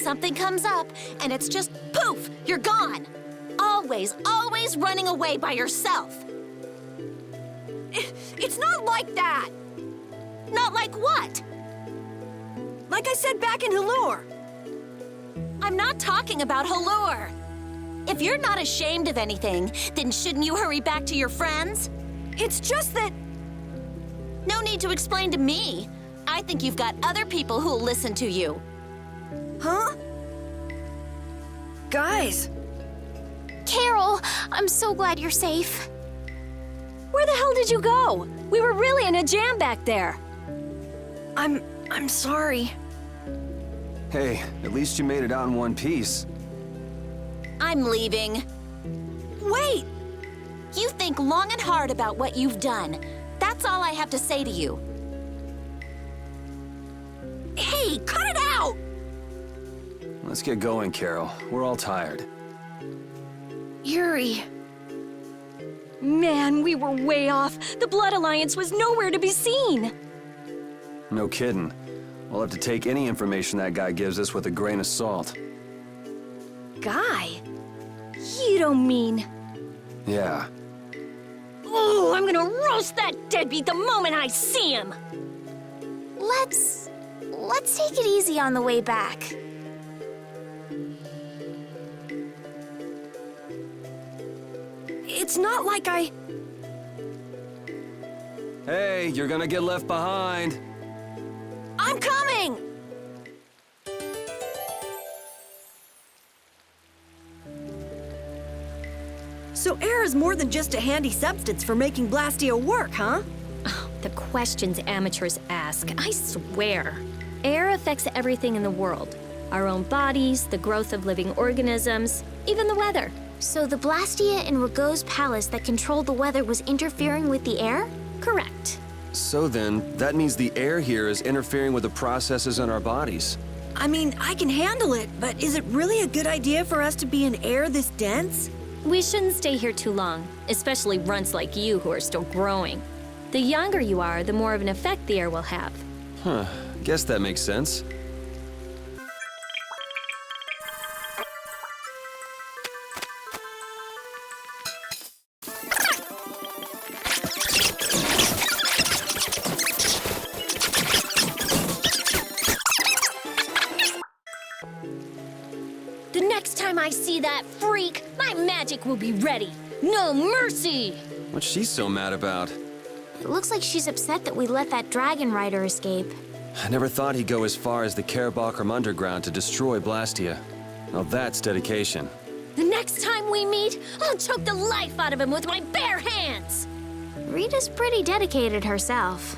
something comes up, and it's just poof, you're gone. Always, always running away by yourself. It's not like that. Not like what? Like I said back in Halure. I'm not talking about Halure. If you're not ashamed of anything, then shouldn't you hurry back to your friends? It's just that... No need to explain to me. I think you've got other people who'll listen to you. Huh? Guys. Carol, I'm so glad you're safe. Where the hell did you go? We were really in a jam back there. I'm sorry. Hey, at least you made it out in one piece. I'm leaving. Wait! You think long and hard about what you've done. That's all I have to say to you. Hey, cut it out! Let's get going, Carol. We're all tired. Yuri. Man, we were way off. The Blood Alliance was nowhere to be seen. No kidding. We'll have to take any information that guy gives us with a grain of salt. Guy? You don't mean... Yeah. Oh, I'm gonna roast that deadbeat the moment I see him! Let's take it easy on the way back. It's not like I... Hey, you're gonna get left behind. I'm coming! So air is more than just a handy substance for making Blastia work, huh? Oh, the questions amateurs ask, I swear. Air affects everything in the world. Our own bodies, the growth of living organisms, even the weather. So the Blastia in Rago's palace that controlled the weather was interfering with the air? Correct. So then, that means the air here is interfering with the processes in our bodies. I mean, I can handle it, but is it really a good idea for us to be in air this dense? We shouldn't stay here too long, especially runts like you who are still growing. The younger you are, the more of an effect the air will have. Huh, guess that makes sense. The next time I see that freak, my magic will be ready. No mercy! What's she so mad about? It looks like she's upset that we let that dragon rider escape. I never thought he'd go as far as the Karabalkrim underground to destroy Blastia. Now that's dedication. The next time we meet, I'll choke the life out of him with my bare hands! Rita's pretty dedicated herself.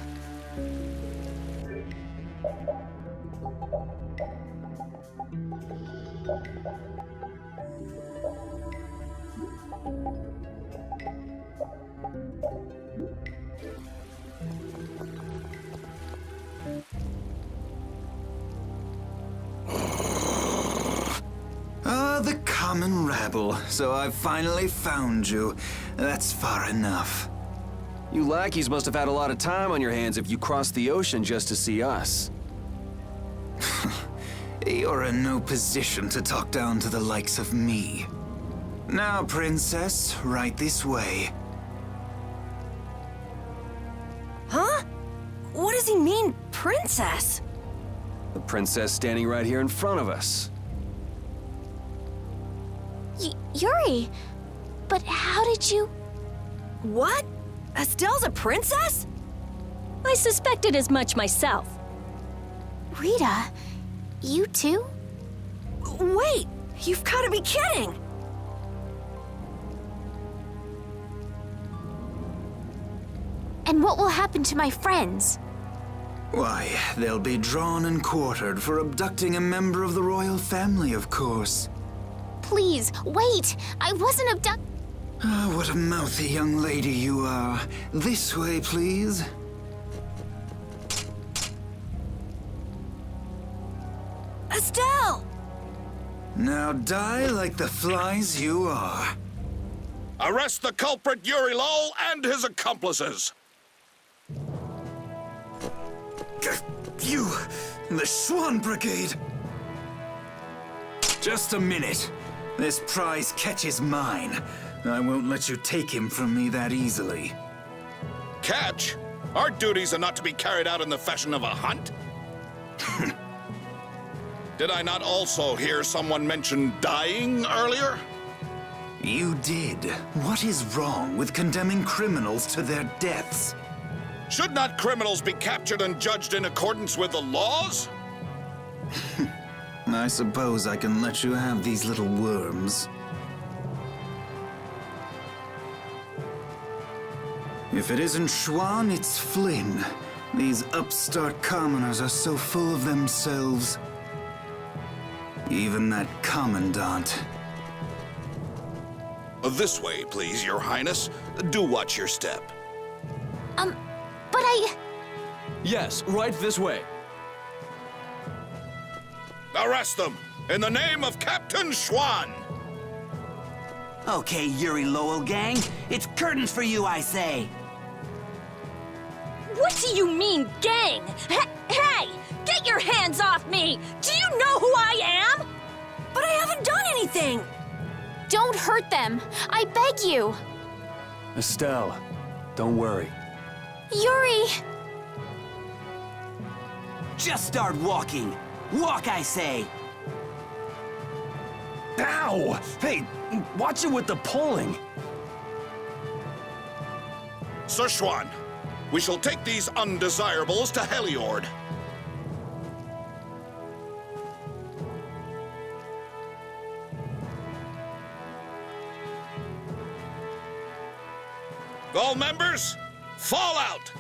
The common rabble. So I've finally found you. That's far enough. You lackeys must have had a lot of time on your hands if you crossed the ocean just to see us. You're in no position to talk down to the likes of me. Now, princess, right this way. Huh? What does he mean, princess? The princess standing right here in front of us. Yuri, but how did you... What? Estelle's a princess? I suspected as much myself. Rita, you too? Wait, you've got to be kidding! And what will happen to my friends? Why, they'll be drawn and quartered for abducting a member of the royal family, of course. Please, wait! I wasn't abducted. Ah, what a mouthy young lady you are. This way, please. Estelle! Now die like the flies you are. Arrest the culprit Yuri Lowell and his accomplices. You, the Swan Brigade. Just a minute. This prize catches mine. I won't let you take him from me that easily. Catch? Our duties are not to be carried out in the fashion of a hunt. Did I not also hear someone mention dying earlier? You did. What is wrong with condemning criminals to their deaths? Should not criminals be captured and judged in accordance with the laws? I suppose I can let you have these little worms. If it isn't Schwan, it's Flynn. These upstart commoners are so full of themselves. Even that commandant. This way, please, Your Highness. Do watch your step. But Yes, right this way. Arrest them, in the name of Captain Schwan! Okay, Yuri Lowell gang, it's curtains for you, I say. What do you mean, gang? Hey! Get your hands off me! Do you know who I am? But I haven't done anything! don't hurt them. I beg you. Estelle, don't worry. Yuri! Just start walking. Walk, I say. Ow! Hey, watch it with the pulling. Sir Schwan, we shall take these undesirables to Heliord. All members, fall out!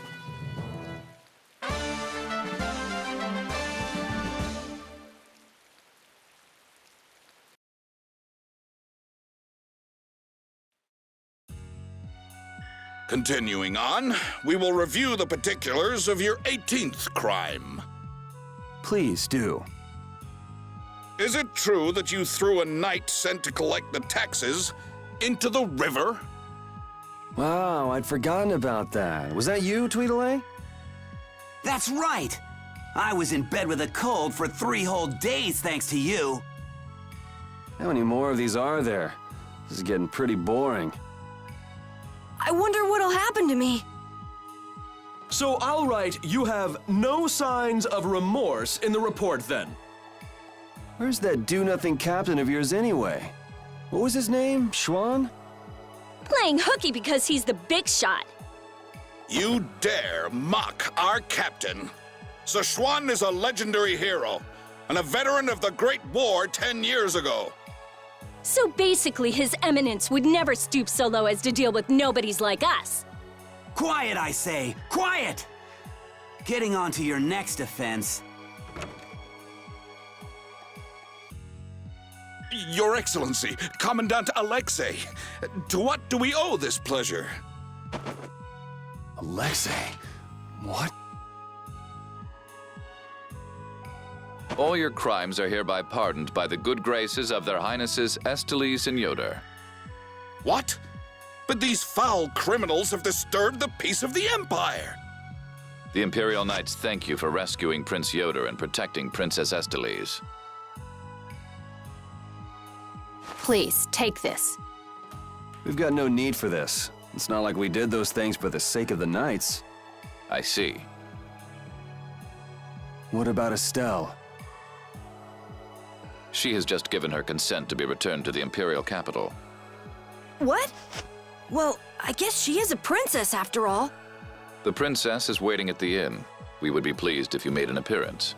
Continuing on, we will review the particulars of your 18th crime. Please do. Is it true that you threw a knight sent to collect the taxes into the river? Wow, I'd forgotten about that. Was that you, Tweedledee? That's right. I was in bed with a cold for 3 whole days thanks to you. How many more of these are there? This is getting pretty boring. I wonder what'll happen to me. So I'll write, you have no signs of remorse in the report then. Where's that do-nothing captain of yours anyway? What was his name? Schwan? Playing hooky because he's the big shot. You dare mock our captain? Sir Schwan is a legendary hero and a veteran of the Great War 10 years ago. So basically, His Eminence would never stoop so low as to deal with nobodies like us. Quiet, I say. Quiet! Getting on to your next offense. Your Excellency, Commandant Alexei, to what do we owe this pleasure? Alexei? What? All your crimes are hereby pardoned by the good graces of their Highnesses Estelle and Yoder. What? But these foul criminals have disturbed the peace of the Empire. The Imperial Knights thank you for rescuing Prince Yoder and protecting Princess Estelle. Please, take this. We've got no need for this. It's not like we did those things for the sake of the knights. I see. What about Estelle? She has just given her consent to be returned to the Imperial capital. What? Well, I guess she is a princess after all. The princess is waiting at the inn. We would be pleased if you made an appearance.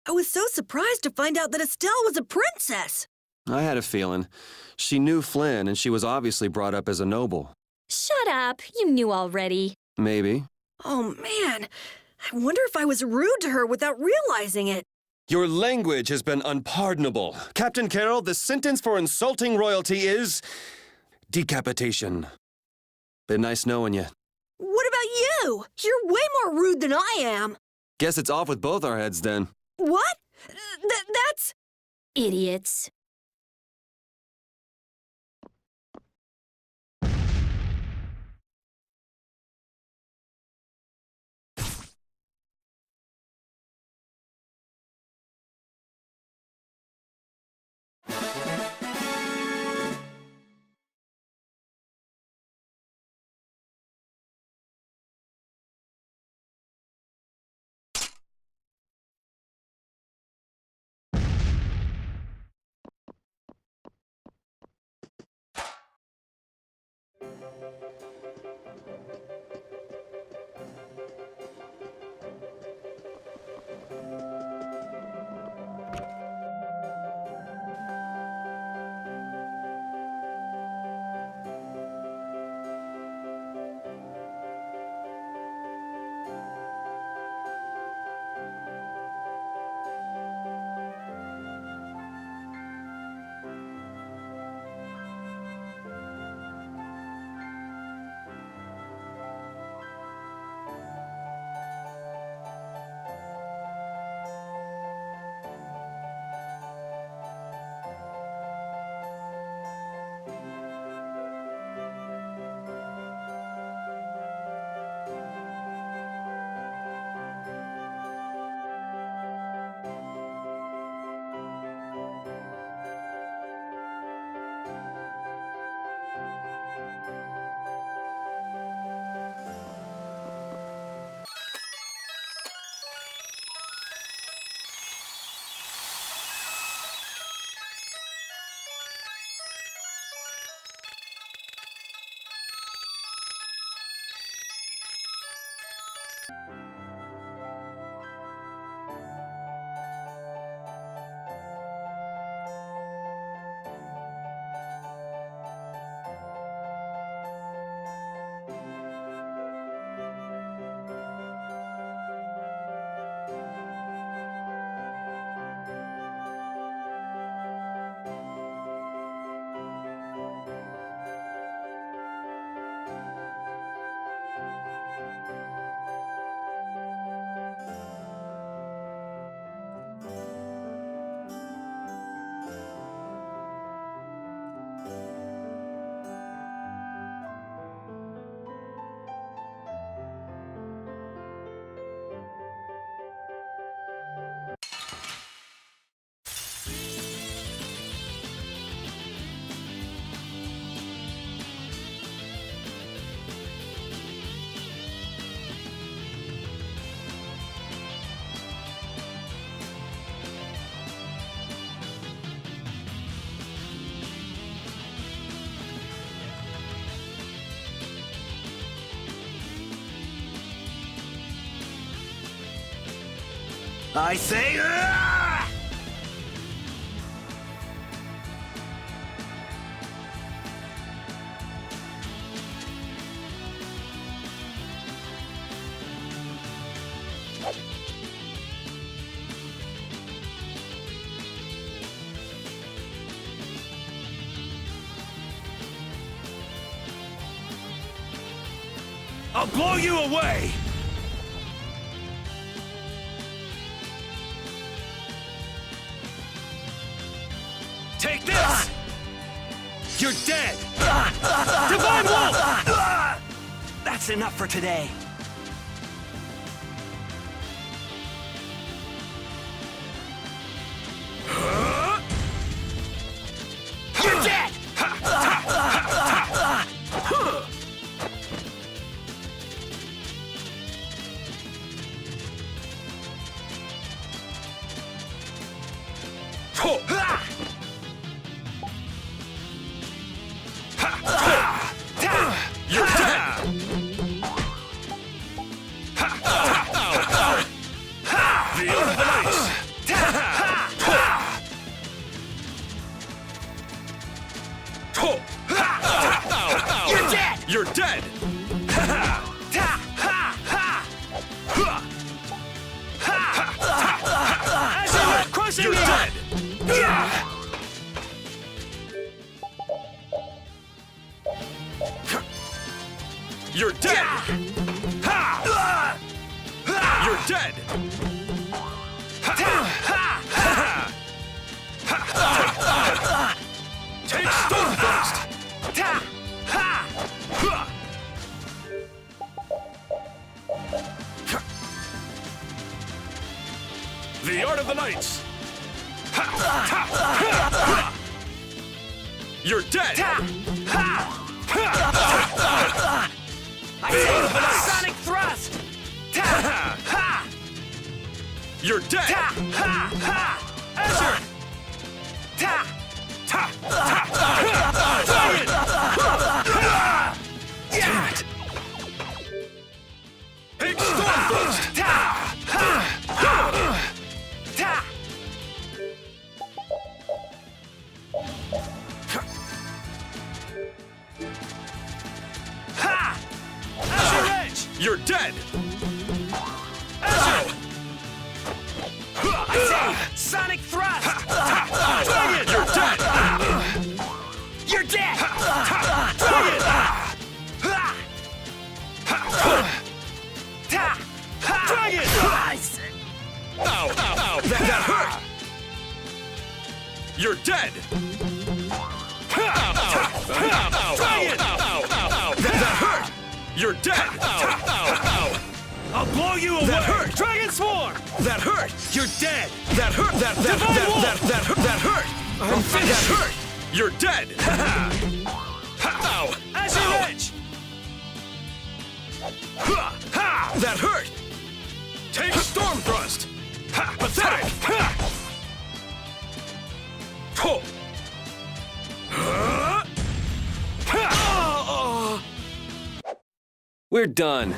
I was so surprised to find out that Estelle was a princess. I had a feeling. She knew Flynn, and she was obviously brought up as a noble. Shut up. You knew already. Maybe. Oh, man. I wonder if I was rude to her without realizing it. Your language has been unpardonable. Captain Carroll, the sentence for insulting royalty is decapitation. Been nice knowing you. What about you? You're way more rude than I am. Guess it's off with both our heads then. What? That's... Idiots. I say, I'll blow you away! Take this! You're dead! Divine Wolf! That's enough for today. You're dead! You're dead! The Art of the Lights! You're dead! You're dead! You're dead! You're dead! You're dead! Take Stormfrost! The Art of the Knights! You're dead! Sonic Thrust! You're dead! Azure! You're dead! I say, Sonic Thrust! You're dead! You're dead! Dragon! Ow! Ow! That hurt! You're dead! That hurt! You're dead! Ow! I'll blow you away! That hurt! Dragon Swarm! That hurt! You're dead! That hurt! That hurt! I'm finished! That hurt! You're dead! Ow! Azure Edge! That hurt! Take Storm Thrust! Pathetic! We're done.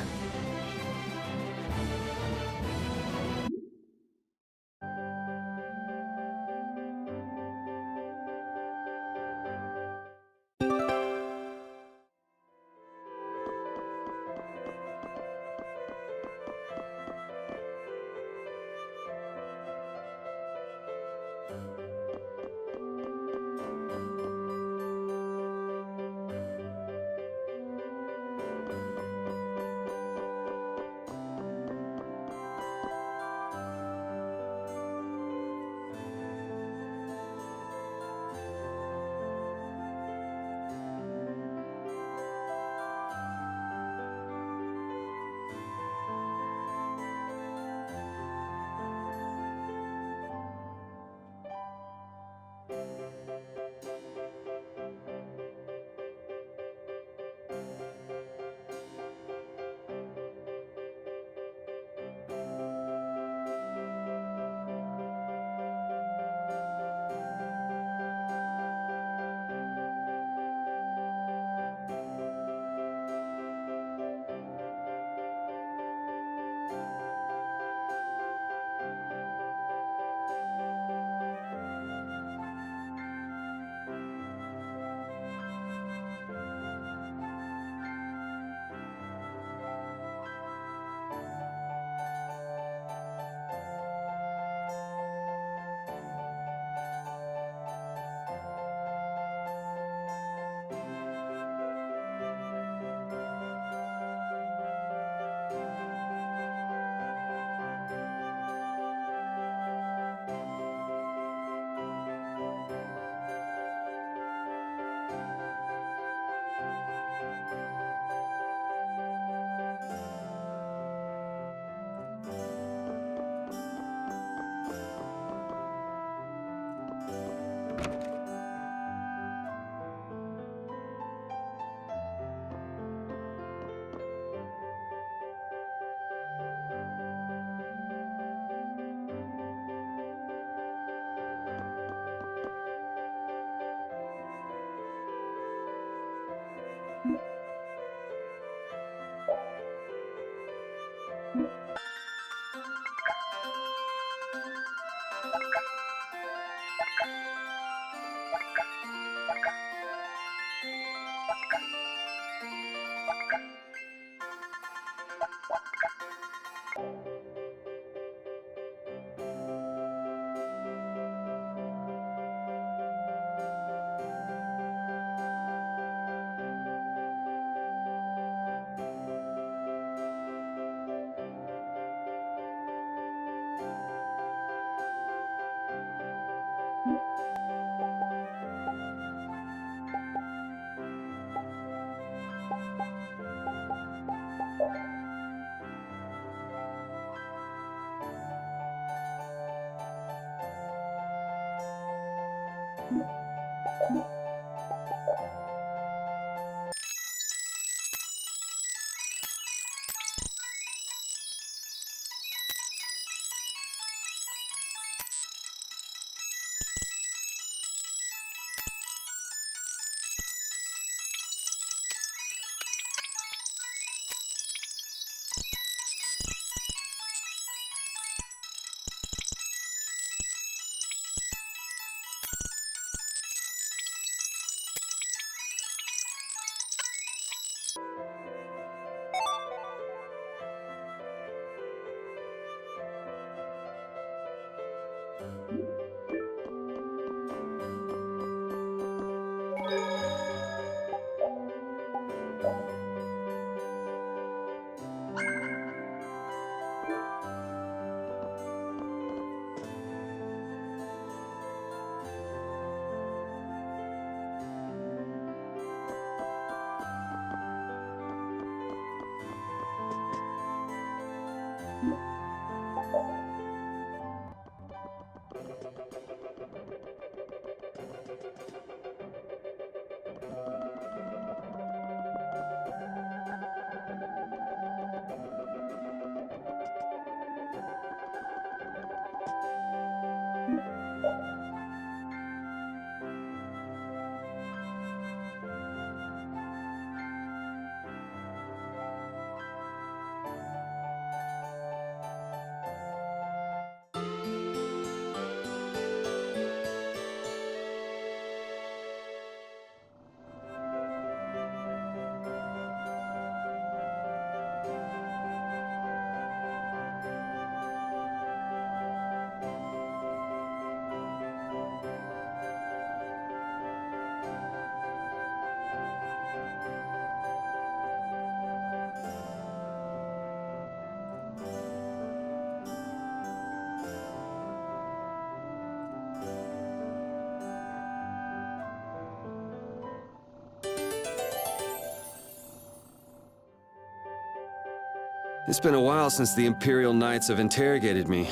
It's been a while since the Imperial Knights have interrogated me.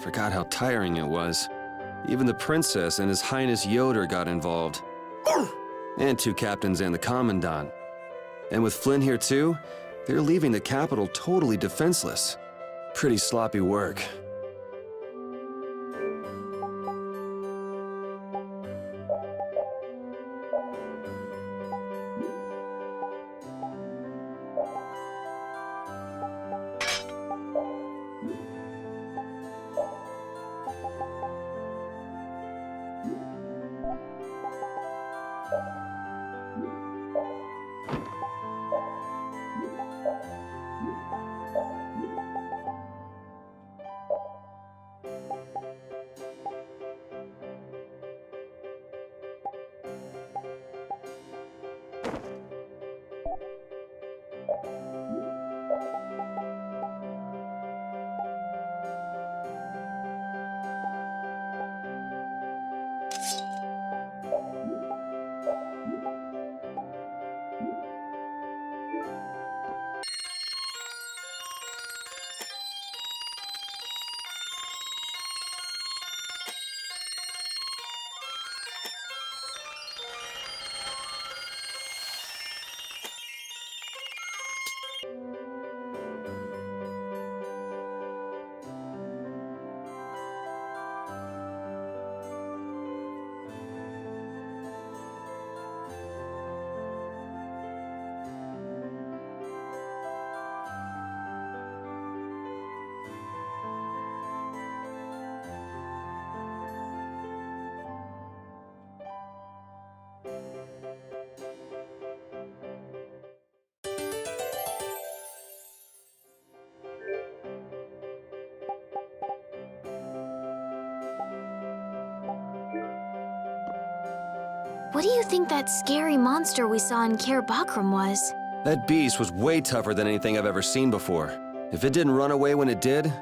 Forgot how tiring it was. Even the Princess and His Highness Yoder got involved. And 2 captains and the Commandant. And with Flynn here too, they're leaving the capital totally defenseless. Pretty sloppy work. What do you think that scary monster we saw in Kaer Bakram was? That beast was way tougher than anything I've ever seen before. If it didn't run away when it did,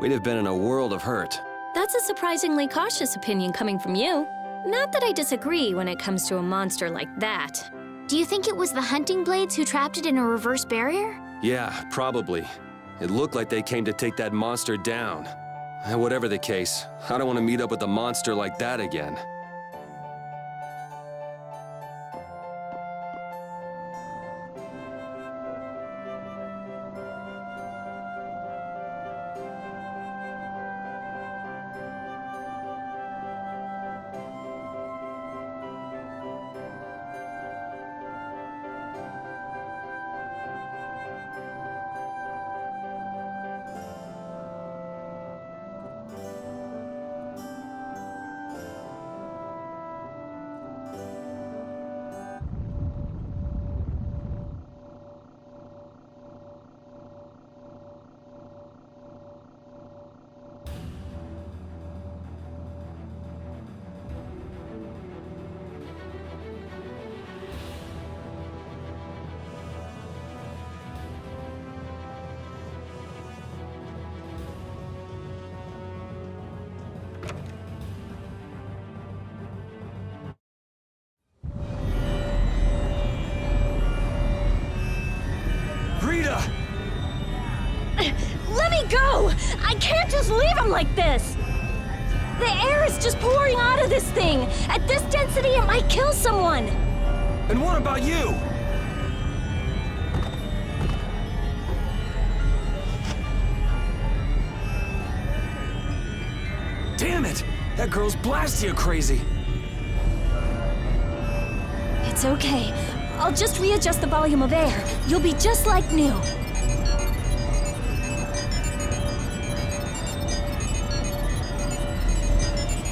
we'd have been in a world of hurt. That's a surprisingly cautious opinion coming from you. Not that I disagree when it comes to a monster like that. Do you think it was the hunting blades who trapped it in a reverse barrier? Yeah, probably. It looked like they came to take that monster down. Whatever the case, I don't want to meet up with a monster like that again. Let me go! I can't just leave him like this! The air is just pouring out of this thing! At this density, it might kill someone! And what about you? Damn it! That girl's Blastia crazy! It's okay. I'll just readjust the volume of air. You'll be just like new.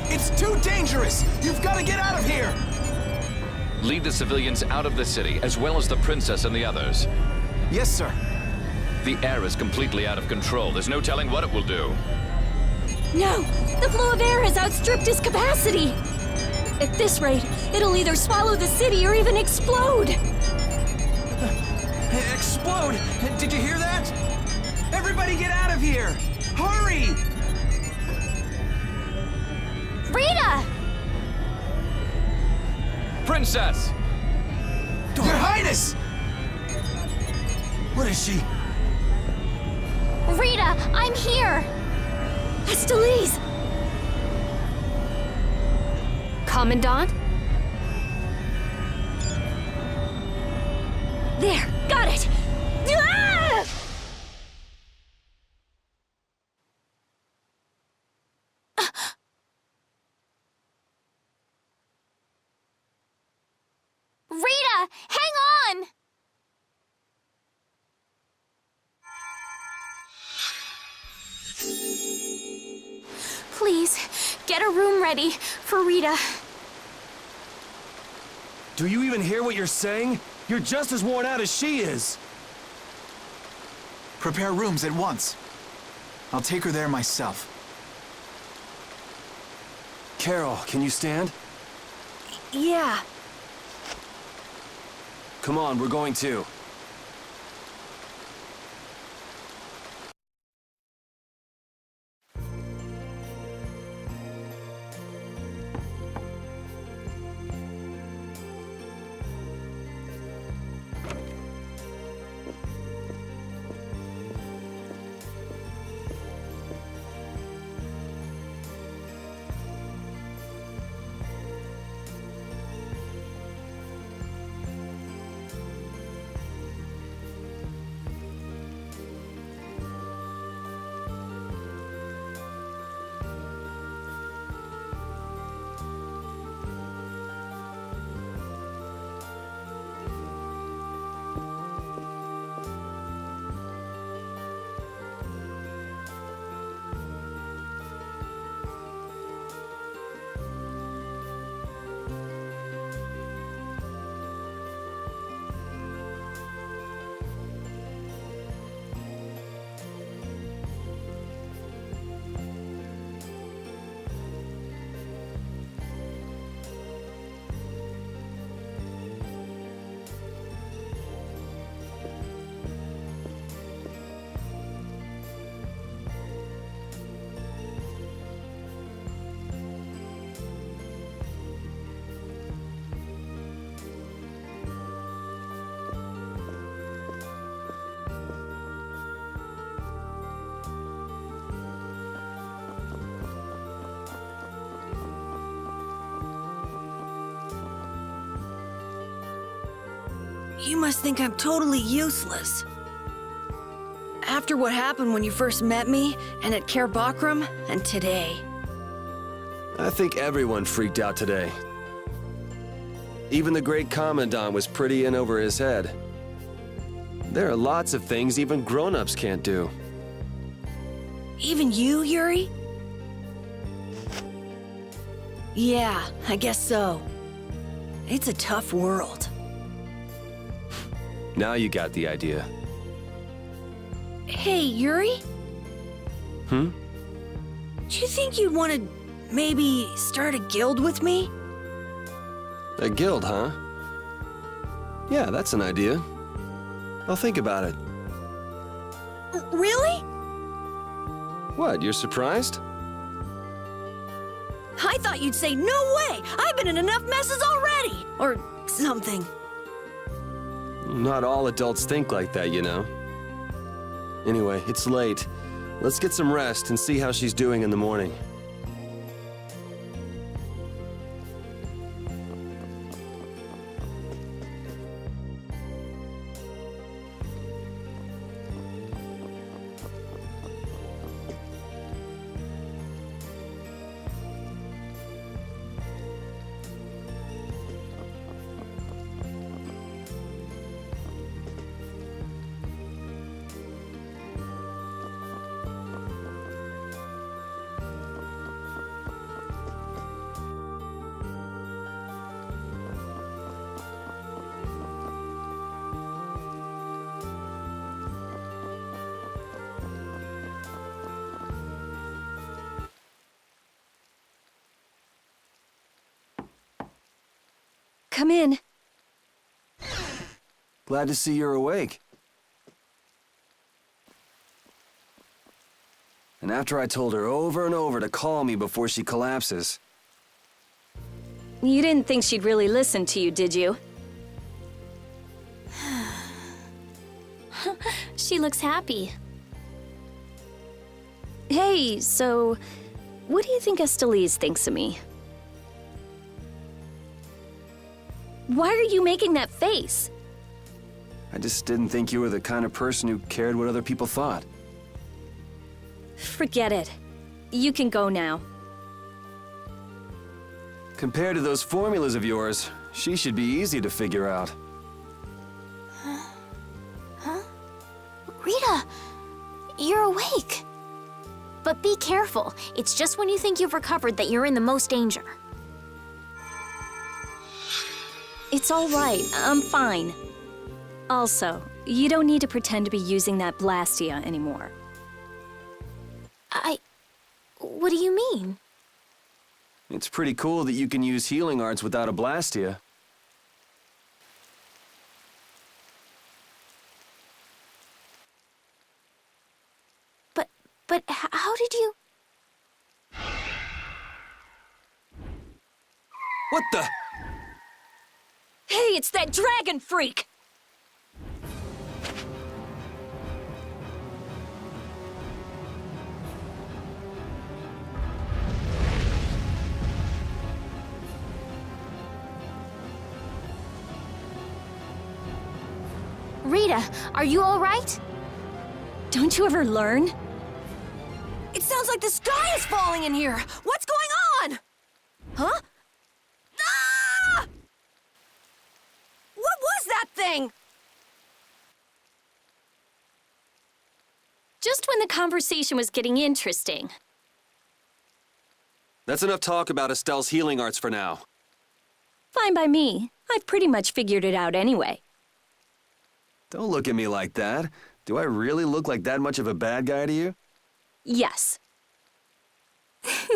It's too dangerous! You've got to get out of here! Lead the civilians out of the city, as well as the princess and the others. Yes, sir. The air is completely out of control. There's no telling what it will do. No! The flow of air has outstripped its capacity! At this rate, it'll either swallow the city or even explode! Explode! Did you hear that? Everybody get out of here! Hurry! Rita! Princess! Your Highness! What is she? Rita, I'm here! Estelle! Commandant? There! Got it! Ah! Rita, hang on! Please, get a room ready for Rita. Do you even hear what you're saying? You're just as worn out as she is. Prepare rooms at once. I'll take her there myself. Carol, can you stand? Yeah. Come on, we're going to. You must think I'm totally useless. After what happened when you first met me, and at Care Bakram, and today. I think everyone freaked out today. Even the great Commandant was pretty in over his head. There are lots of things even grown-ups can't do. Even you, Yuri? Yeah, I guess so. It's a tough world. Now you got the idea. Hey, Yuri? Hmm? Do you think you'd want to maybe start a guild with me? A guild, huh? Yeah, that's an idea. I'll think about it. Really? What, you're surprised? I thought you'd say, no way! I've been in enough messes already! Or something. Not all adults think like that, you know. Anyway, it's late. Let's get some rest and see how she's doing in the morning. Come in. Glad to see you're awake. And after I told her over and over to call me before she collapses. You didn't think she'd really listen to you, did you? She looks happy. Hey, so what do you think Estelle thinks of me? Why are you making that face? I just didn't think you were the kind of person who cared what other people thought. Forget it. You can go now. Compared to those formulas of yours, she should be easy to figure out. Huh? Rita, you're awake. But be careful. It's just when you think you've recovered that you're in the most danger. It's all right. I'm fine. Also, you don't need to pretend to be using that Blastia anymore. What do you mean? It's pretty cool that you can use healing arts without a Blastia. But how did you... What the? Hey, it's that dragon freak! Rita, are you all right? Don't you ever learn? It sounds like the sky is falling in here. What's going on? Huh? Ah! What was that thing? Just when the conversation was getting interesting. That's enough talk about Estelle's healing arts for now. Fine by me. I've pretty much figured it out anyway. Don't look at me like that. Do I really look like that much of a bad guy to you? Yes. Hey,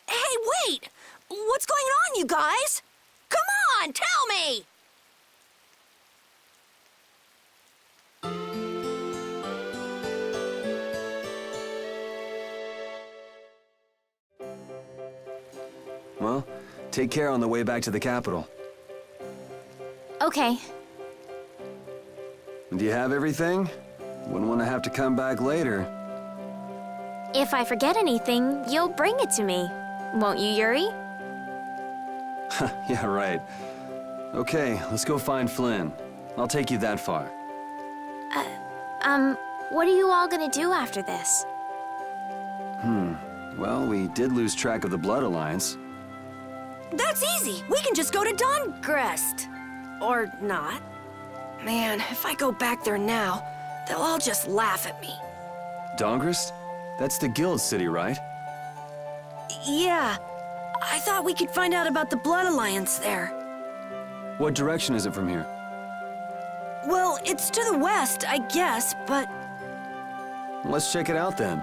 wait! What's going on, you guys? Come on, tell me! Well, take care on the way back to the capital. Okay. Do you have everything? Wouldn't want to have to come back later. If I forget anything, you'll bring it to me. Won't you, Yuri? Yeah, right. Okay, let's go find Flynn. I'll take you that far. What are you all gonna do after this? Well, we did lose track of the Blood Alliance. That's easy. We can just go to Dongrest. Or not. Man, if I go back there now, they'll all just laugh at me. Dongrest? That's the guild city, right? Yeah. I thought we could find out about the Blood Alliance there. What direction is it from here? Well, it's to the west, I guess, but... Let's check it out then.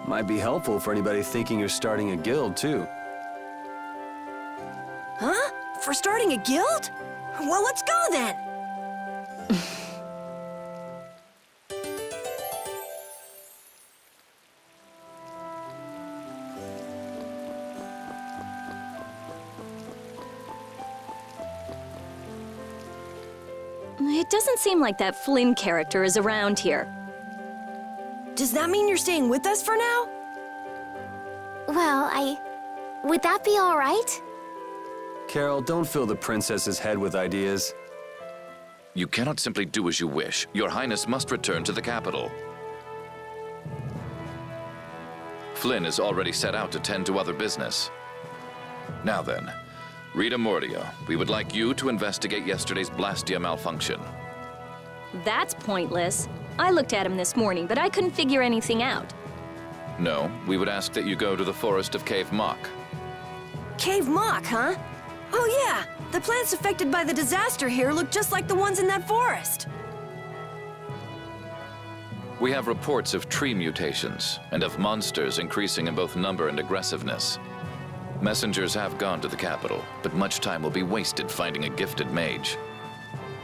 Might be helpful for anybody thinking you're starting a guild, too. Huh? For starting a guild? Well, let's go then! It doesn't seem like that Flynn character is around here. Does that mean you're staying with us for now? Well, would that be all right? Carol, don't fill the princess's head with ideas. You cannot simply do as you wish. Your Highness must return to the capital. Flynn is already set out to tend to other business. Now then, Rita Mordia, we would like you to investigate yesterday's Blastia malfunction. That's pointless. I looked at him this morning, but I couldn't figure anything out. No, we would ask that you go to the forest of Cave Mock. Cave Mock, huh? Oh yeah, the plants affected by the disaster here look just like the ones in that forest. We have reports of tree mutations and of monsters increasing in both number and aggressiveness. Messengers have gone to the capital, but much time will be wasted finding a gifted mage.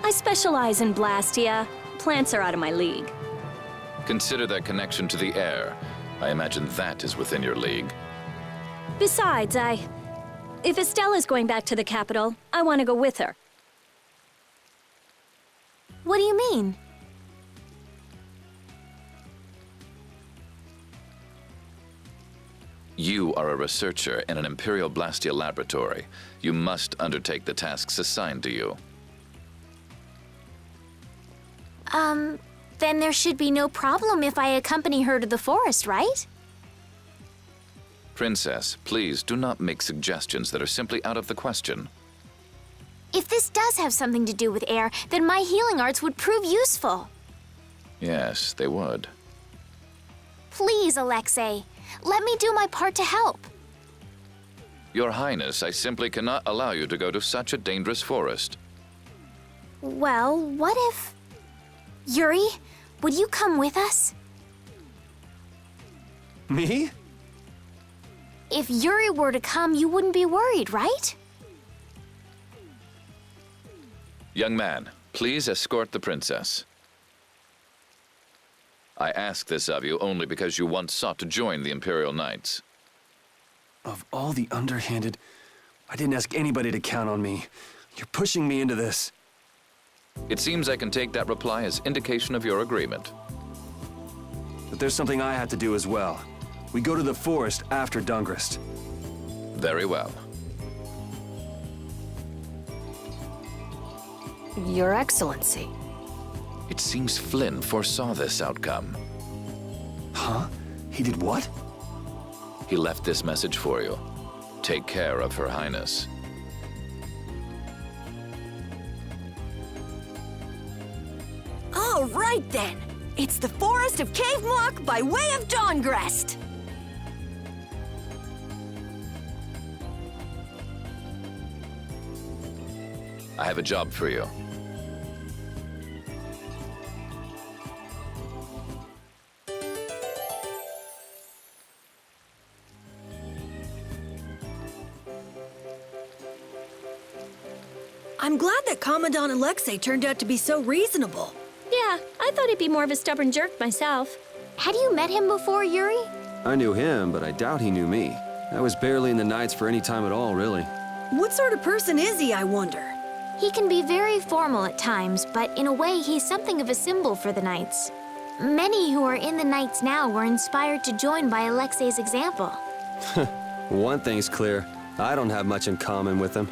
I specialize in Blastia. Plants are out of my league. Consider their connection to the air. I imagine that is within your league. Besides, if Estelle is going back to the capital, I want to go with her. What do you mean? You are a researcher in an Imperial Blastia laboratory. You must undertake the tasks assigned to you. Then there should be no problem if I accompany her to the forest, right? Princess, please do not make suggestions that are simply out of the question. If this does have something to do with air, then my healing arts would prove useful. Yes, they would. Please, Alexei, let me do my part to help. Your Highness, I simply cannot allow you to go to such a dangerous forest. Well, what if... Yuri, would you come with us? Me? If Yuri were to come, you wouldn't be worried, right? Young man, please escort the princess. I ask this of you only because you once sought to join the Imperial Knights. Of all the underhanded... I didn't ask anybody to count on me. You're pushing me into this. It seems I can take that reply as indication of your agreement. But there's something I have to do as well. We go to the forest after Dungrist. Very well. Your Excellency. It seems Flynn foresaw this outcome. Huh? He did what? He left this message for you. Take care of Her Highness. All right then. It's the forest of Cave Mock by way of Dawngrest. I have a job for you. I'm glad that Commandant Alexei turned out to be so reasonable. Yeah, I thought he'd be more of a stubborn jerk myself. Had you met him before, Yuri? I knew him, but I doubt he knew me. I was barely in the Knights for any time at all, really. What sort of person is he, I wonder? He can be very formal at times, but in a way, he's something of a symbol for the Knights. Many who are in the Knights now were inspired to join by Alexei's example. One thing's clear. I don't have much in common with him.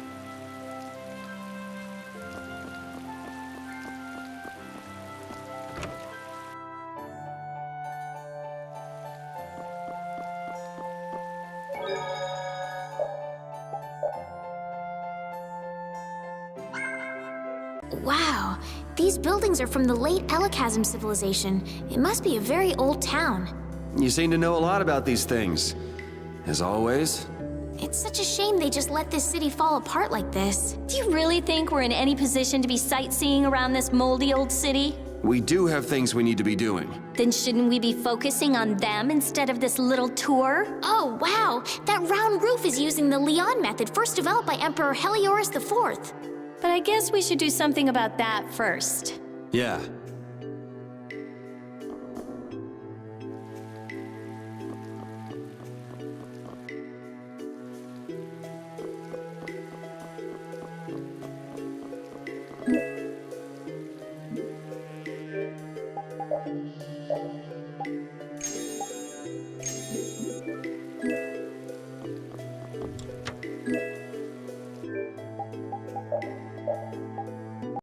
Wow, these buildings are from the late Elachasm civilization. It must be a very old town. You seem to know a lot about these things. As always. It's such a shame they just let this city fall apart like this. Do you really think we're in any position to be sightseeing around this moldy old city? We do have things we need to be doing. Then shouldn't we be focusing on them instead of this little tour? Oh, wow! That round roof is using the Leon method, first developed by Emperor Heliodorus IV. But I guess we should do something about that first. Yeah.